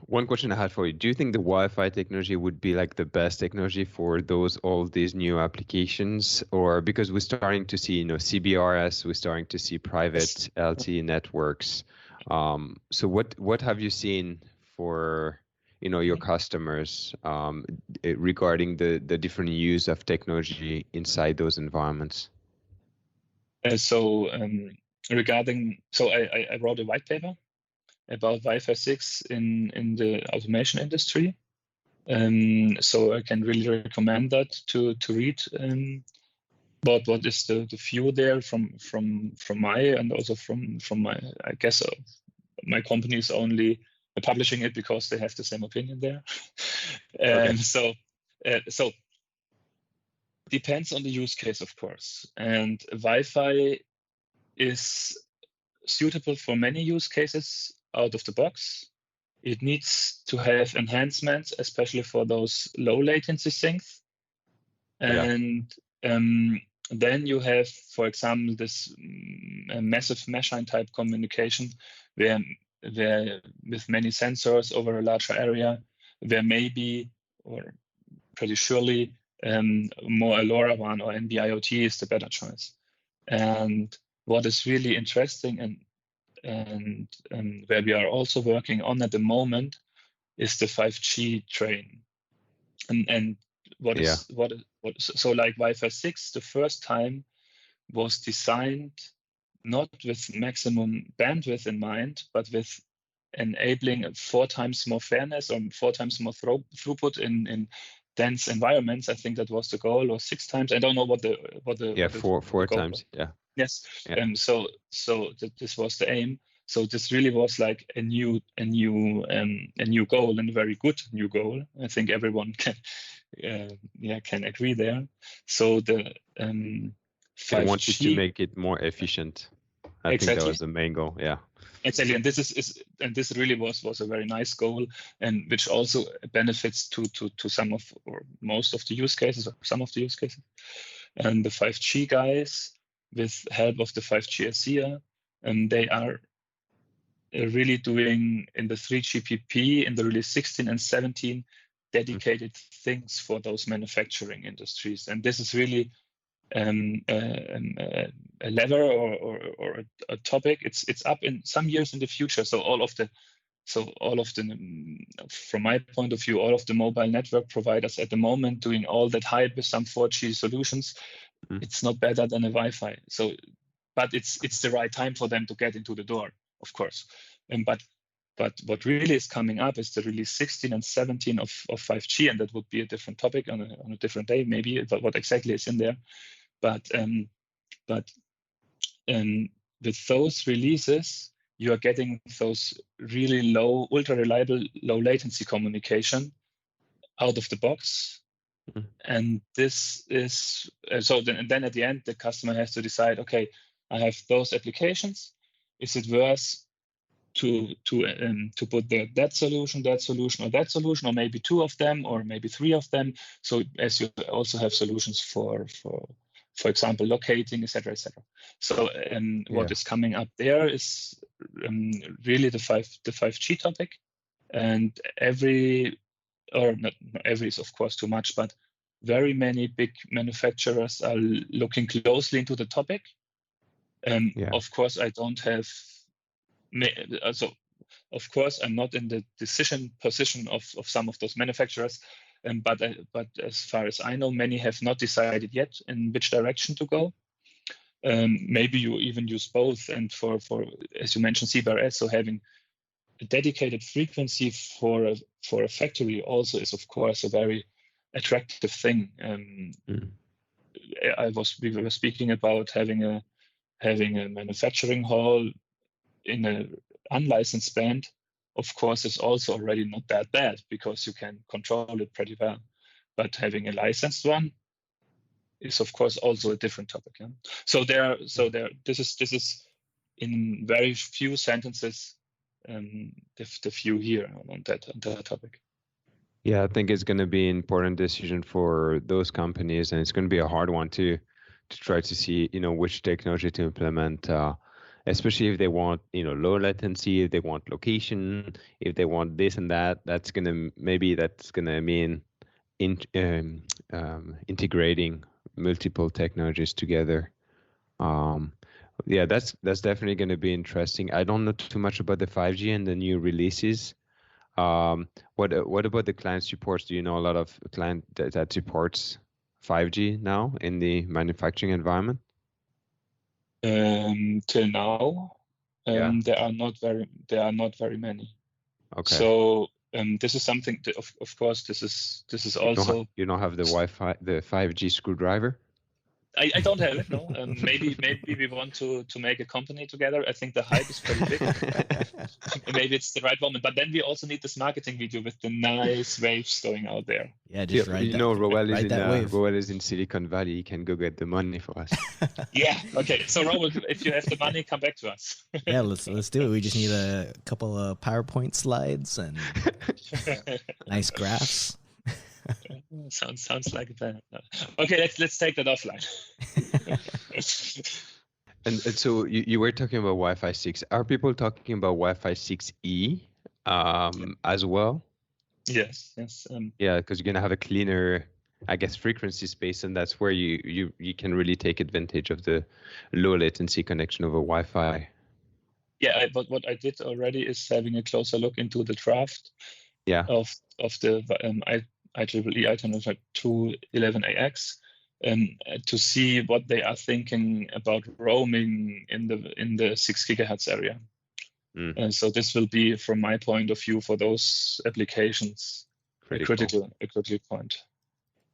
one question I had for you: do you think the Wi-Fi technology would be like the best technology for all these new applications, or because we're starting to see CBRS, we're starting to see private LTE networks? So what have you seen for your customers regarding the different use of technology inside those environments? So I wrote a white paper about Wi-Fi 6 in the automation industry. So I can really recommend that to read. But what is the view there from my, and also from my, I guess my company is only publishing it because they have the same opinion there. Okay. So depends on the use case, of course. And Wi-Fi is suitable for many use cases out of the box. It needs to have enhancements, especially for those low latency things. And then you have, for example, this massive machine type communication where with many sensors over a larger area, there may be, or pretty surely, more LoRaWAN or NB-IoT is the better choice. And what is really interesting and where we are also working on at the moment is the 5G train. And so like Wi-Fi 6, the first time was designed not with maximum bandwidth in mind, but with enabling 4 times more fairness or 4 times more throughput in dense environments. I think that was the goal, or 6 times. I don't know what the four times. Yeah. Yes. So this was the aim. So this really was like a new goal, and a very good new goal. I think everyone can agree there. So the 5G, they wanted to make it more efficient. I think that was the main goal. Yeah. Exactly, and this really was a very nice goal, and which also benefits to some of, or most of the use cases, or some of the use cases. And the 5G guys, with help of the 5G ASIA, they are really doing in the 3GPP, in the release 16 and 17, dedicated things for those manufacturing industries. And this is really a lever or a topic. It's up in some years in the future. So all of the, from my point of view, all of the mobile network providers at the moment doing all that hype with some 4G solutions, it's not better than a Wi-Fi. So, but it's the right time for them to get into the door, of course. But what really is coming up is the release 16 and 17 of 5G, and that would be a different topic on a different day, maybe, but what exactly is in there. But with those releases, you are getting those really low, ultra reliable, low latency communication out of the box. And this is so. Then at the end, the customer has to decide: okay, I have those applications. Is it worth to put that solution, or that solution, or maybe 2 of them, or maybe 3 of them? So as you also have solutions for example, locating, etc., etc. So what is coming up there is really the 5G topic, and not every is of course too much, but very many big manufacturers are looking closely into the topic. Of course, I don't have. So, of course, I'm not in the decision position of some of those manufacturers. But as far as I know, many have not decided yet in which direction to go. Maybe you even use both. And for as you mentioned, CBRS, so having a dedicated frequency for a factory also is, of course, a very attractive thing. We were speaking about having a manufacturing hall in an unlicensed band. Of course, is also already not that bad because you can control it pretty well. But having a licensed one is, of course, also a different topic. Yeah? This is in very few sentences the view here on that topic. Yeah, I think it's going to be an important decision for those companies, and it's going to be a hard one to try to see, which technology to implement. Especially if they want, low latency, if they want location, if they want this and that, that's gonna mean integrating multiple technologies together. That's definitely going to be interesting. I don't know too much about the 5G and the new releases. What about the client supports? Do you know a lot of client that supports 5G now in the manufacturing environment? Till now, there are not very many. Okay. So this is something that, of course, this is also. You don't have the Wi-Fi, the 5G screwdriver? I don't have it, no. Maybe we want to make a company together. I think the hype is pretty big. Maybe it's the right moment. But then we also need this marketing video with the nice waves going out there. Yeah, just Roel is in Silicon Valley. He can go get the money for us. Yeah. Okay. So Roel, if you have the money, come back to us. Yeah, let's do it. We just need a couple of PowerPoint slides and nice graphs. Sounds like a plan. Okay, let's take that offline. And so you were talking about Wi-Fi 6. Are people talking about Wi-Fi 6E as well? Yes. Yeah, because you're gonna have a cleaner, I guess, frequency space, and that's where you can really take advantage of the low latency connection over Wi-Fi. Yeah, but what I did already is having a closer look into the draft. Yeah. Of the IEEE 802.11ax to see what they are thinking about roaming in the 6 gigahertz area. And so this will be, from my point of view, for those applications, a critical point.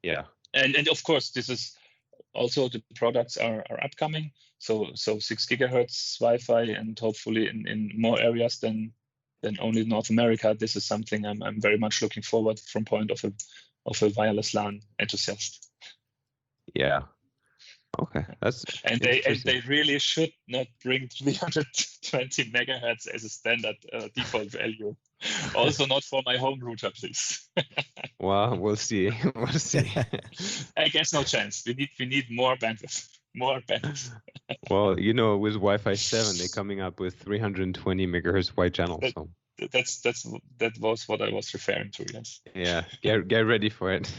Yeah. And of course, this is also, the products are upcoming. So 6 gigahertz Wi-Fi, and hopefully in more areas than only North America. This is something I'm very much looking forward from point of a wireless LAN enthusiast. Yeah. Okay, and they really should not bring 320 megahertz as a standard default value. Also not for my home router, please. Well, we'll see. We'll see. I guess no chance. We need more bandwidth. Well, with Wi-Fi 7, they're coming up with 320 megahertz wide channels. That was what I was referring to. Yes. Yeah. Get ready for it.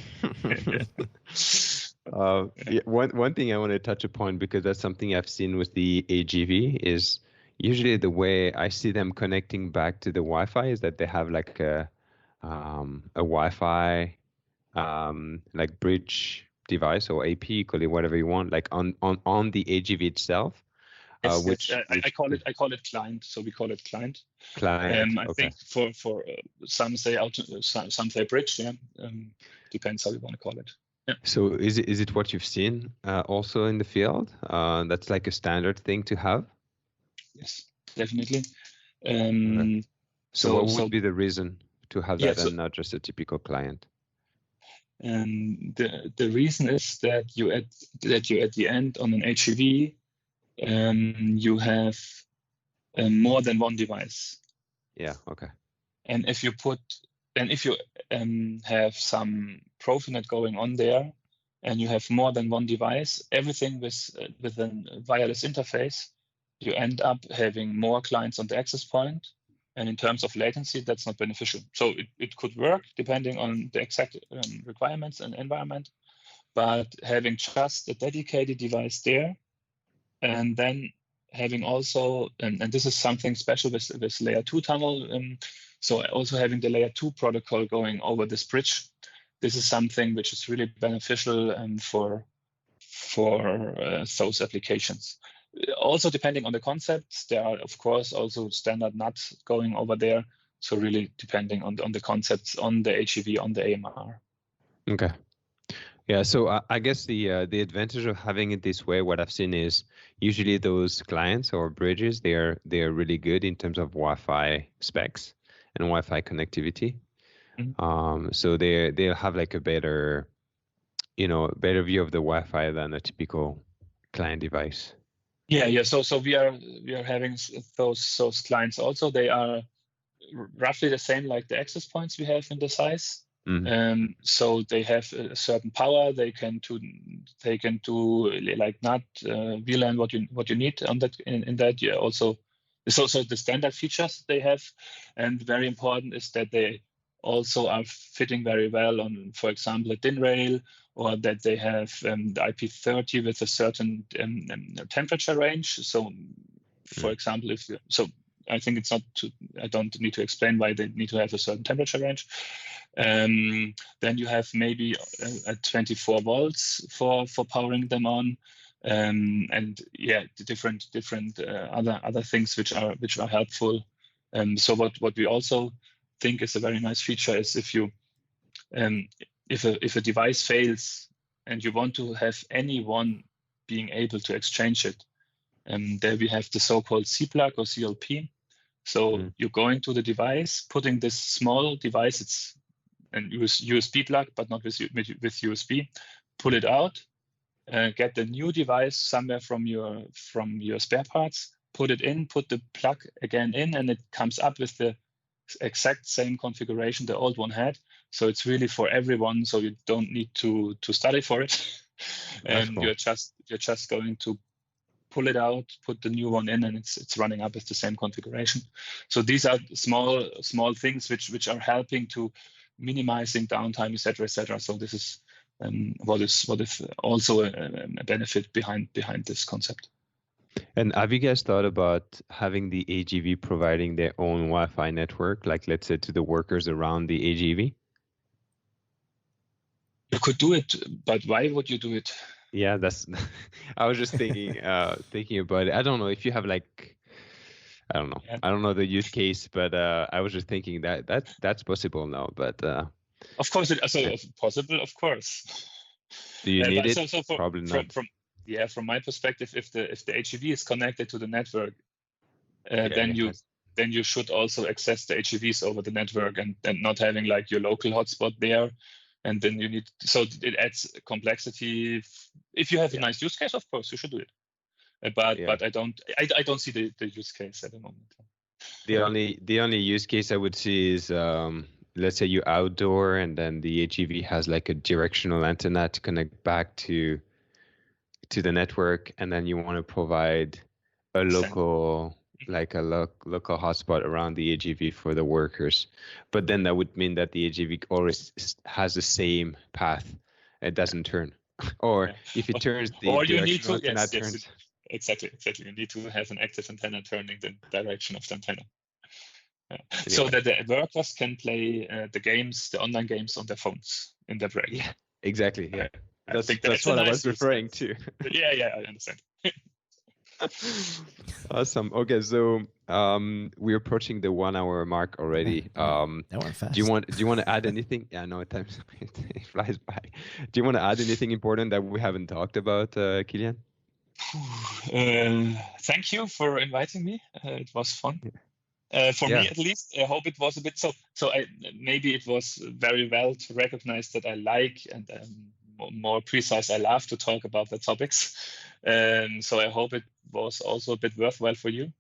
One thing I want to touch upon, because that's something I've seen with the AGV, is usually the way I see them connecting back to the Wi-Fi is that they have like a Wi-Fi like bridge device, or AP, call it whatever you want, like on the AGV itself. Yes, I call it client. So we call it client. Client. I think for some say some say bridge. Yeah, depends how you want to call it. Yeah. So is it what you've seen also in the field? That's like a standard thing to have? Yes, definitely. Okay. So what would be the reason to have that and not just a typical client? The reason is that you at the end on an HEV, you have more than one device. Yeah. Okay. And if you have some Profinet going on there, and you have more than one device, everything with a wireless interface, you end up having more clients on the access point. And in terms of latency, that's not beneficial. So it could work depending on the exact requirements and environment, but having just a dedicated device there, and then having also, and this is something special with layer 2 tunnel, so also having the layer 2 protocol going over this bridge, this is something which is really beneficial for those applications. Also, depending on the concepts, there are, of course, also standard NAT going over there. So really depending on the concepts, on the HEV, on the AMR. Okay. Yeah, so I guess the advantage of having it this way, what I've seen is usually those clients or bridges, they are really good in terms of Wi-Fi specs and Wi-Fi connectivity. Mm-hmm. So they'll have like a better view of the Wi-Fi than a typical client device. Yeah. So we are having those clients also. They are roughly the same like the access points we have in the size. Mm. So they have a certain power. They can do like NAT, VLAN, what you need on that in that. Yeah, also it's also the standard features they have, and very important is that they also are fitting very well on, for example, a DIN rail, or that they have the IP30 with a certain temperature range. So, for example, I think it's not I don't need to explain why they need to have a certain temperature range. Then you have maybe at 24 volts for powering them on, and yeah, the different other things which are helpful. So what we also think is a very nice feature is if you if a device fails and you want to have anyone being able to exchange it, there we have the so-called C-plug or CLP. So you're going to the device, putting this small device, it's an USB plug, but not with USB, pull it out, get the new device somewhere from your spare parts, put it in, put the plug again in, and it comes up with the exact same configuration the old one had. So it's really for everyone. So you don't need to study for it, and cool. you're just going to pull it out, put the new one in, and it's running up with the same configuration. So these are small things which are helping to minimizing downtime, etc., etc. So this is what is also a benefit behind this concept. And have you guys thought about having the AGV providing their own Wi-Fi network, like let's say to the workers around the AGV? You could do it, but why would you do it? Yeah, I was just thinking about it. I don't know if you have like, I don't know. Yeah. I don't know the use case, but I was just thinking that's possible now. But of course, it's possible. Of course. Do you need it? Probably not. From my perspective, if the HEV is connected to the network, then you should also access the HEVs over the network and not having like your local hotspot there. And then you need, so it adds complexity. If you have a nice use case, of course, you should do it. But I don't see the use case at the moment. The only use case I would see is let's say you're outdoor and then the HEV has like a directional antenna to connect back to the network, and then you want to provide a local local hotspot around the AGV for the workers. But then that would mean that the AGV always has the same path. It doesn't turn. Or if it turns, the directional antenna turns. Exactly. You need to have an active antenna turning the direction of the antenna. Yeah. Anyway. So that the workers can play the online games on their phones in their break. Yeah, exactly. Yeah. That's what I was referring to. Yeah, I understand. Awesome. Okay, so we're approaching the 1 hour mark already. That went fast. Do you want to add anything? Yeah, no, time it flies by. Do you want to add anything important that we haven't talked about, Kilian? Thank you for inviting me. It was fun. For me, at least, I hope it was a bit so. Maybe it was very well to recognize that I like and more precise, I love to talk about the topics. So I hope it was also a bit worthwhile for you.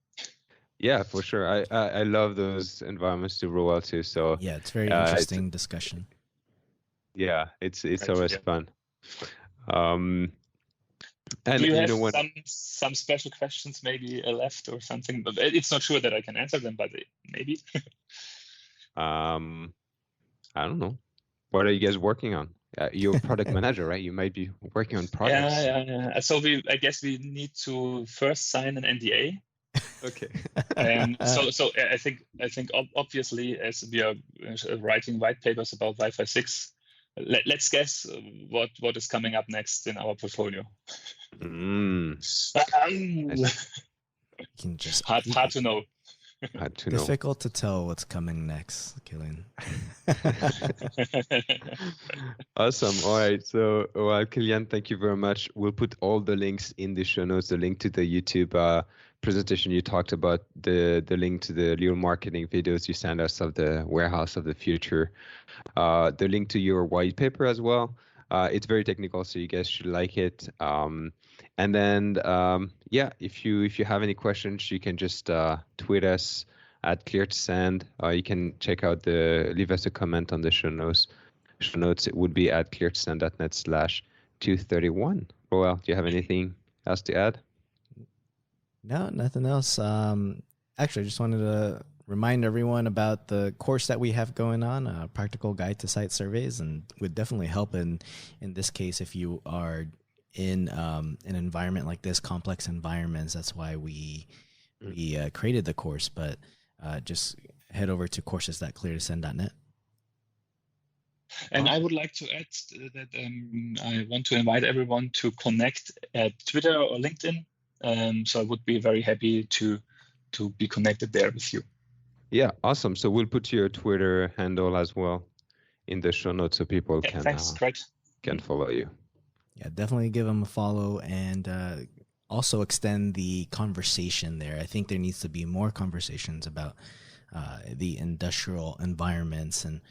Yeah, for sure. I love those environments to roll out to. So yeah, it's very interesting discussion. Yeah, it's always fun. And do you have some special questions maybe left or something? But it's not sure that I can answer them, but maybe. I don't know. What are you guys working on? you're product manager, right? You might be working on products. Yeah. So I guess we need to first sign an NDA. Okay. So I think obviously, as we are writing white papers about Wi-Fi 6, let's guess what is coming up next in our portfolio. Can just hard to know. Hard to Difficult to tell what's coming next, Kilian. Awesome. All right. So, well, Kilian, thank you very much. We'll put all the links in the show notes, the link to the YouTube presentation you talked about, the link to the little marketing videos you sent us of the warehouse of the future, the link to your white paper as well. It's very technical, so you guys should like it. And then, yeah, if you have any questions, you can just tweet us at Clear2Send. You can check out leave us a comment on the show notes. It would be at clear2send.net/231. Well, do you have anything else to add? No, nothing else. Actually, I just wanted to remind everyone about the course that we have going on, Practical Guide to Site Surveys, and would definitely help in this case if you are in an environment like this, complex environments. That's why we created the course, but just head over to courses.clear2send.net. And I would like to add that I want to invite everyone to connect at Twitter or LinkedIn. So I would be very happy to be connected there with you. Yeah, awesome. So we'll put your Twitter handle as well in the show notes so people can follow you. Yeah, definitely give them a follow and also extend the conversation there. I think there needs to be more conversations about the industrial environments and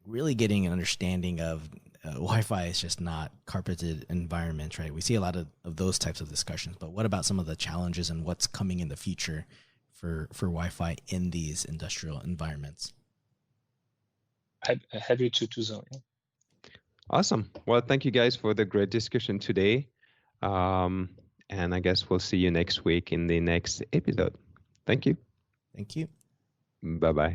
really getting an understanding of Wi-Fi is just not carpeted environments, right? We see a lot of those types of discussions, but what about some of the challenges and what's coming in the future for Wi-Fi in these industrial environments? Happy to do so. Yeah. Awesome. Well, thank you guys for the great discussion today. And I guess we'll see you next week in the next episode. Thank you. Thank you. Bye-bye.